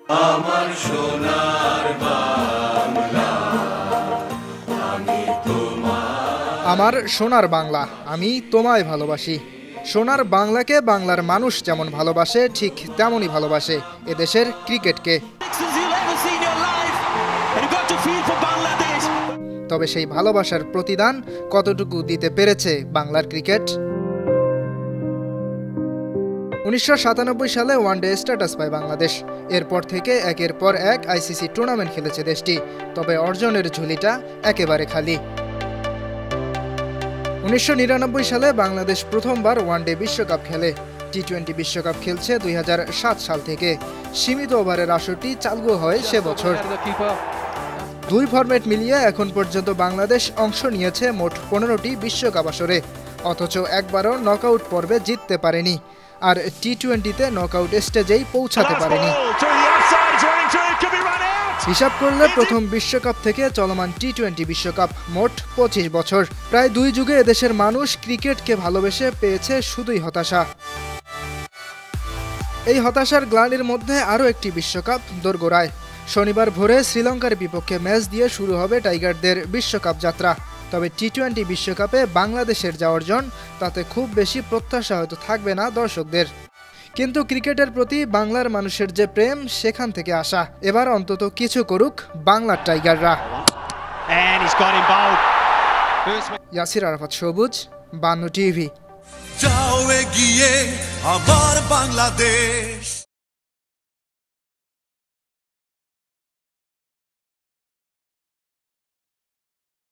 আমার সোনার বাংলা, আমি আমার সোনার বাংলা, আমি তোমায় ভালোবাসি। সোনার বাংলাকে বাংলার মানুষ যেমন ভালোবাসে, ঠিক তেমনই ভালোবাসে এদেশের ক্রিকেটকে। তবে সেই ভালোবাসার প্রতিদান কতটুকু দিতে পেরেছে বাংলার ক্রিকেট? 1997 সালে ওয়ানডে স্ট্যাটাস পায় বাংলাদেশ। এরপর থেকে একের পর এক আইসিসি টুর্নামেন্ট খেলেছে দেশটি, তবে অর্জনের ঝুলিটা একেবারে খালি। 1999 সালে বাংলাদেশ প্রথমবার ওয়ানডে বিশ্বকাপ খেলে। টি-20 বিশ্বকাপ খেলছে 2007 সাল থেকে। সীমিত ওভারের আসরটি চালু হয় সে বছর। দুই ফরম্যাট মিলিয়ে এখন পর্যন্ত বাংলাদেশ অংশ নিয়েছে মোট 15টি বিশ্বকাপ আসরে, অথচ একবারও নকআউট পর্বে জিততে পারেনি, আর টি-20তে নকআউট স্টেজেই পৌঁছাতে পারেনি। হিসাব করলে প্রথম বিশ্বকাপ থেকে চলমান টি-20 বিশ্বকাপ মোট 25 বছর, প্রায় 2 যুগে এদেশের মানুষ ক্রিকেটকে ভালোবেসে পেয়েছে শুধুই হতাশা। এই হতাশার গ্লানির মধ্যে আরও একটি বিশ্বকাপ দোরগোড়ায়। শনিবার ভোরে শ্রীলঙ্কার বিপক্ষে ম্যাচ দিয়ে শুরু হবে টাইগারদের বিশ্বকাপ যাত্রা। তবে টি-20 বিশ্বকাপে বাংলাদেশের যা অর্জন, তাতে খুব বেশি প্রত্যাশা হয়তো থাকবে না দর্শকদের। কিন্তু ক্রিকেটের প্রতি বাংলার মানুষের যে প্রেম, সেখান থেকে আসা। এবার অন্তত কিছু করুক বাংলার টাইগাররা। ইয়াসির আরাফাত সবুজ, 52 টিভি। যাও এগিয়ে আমার বাংলাদেশ।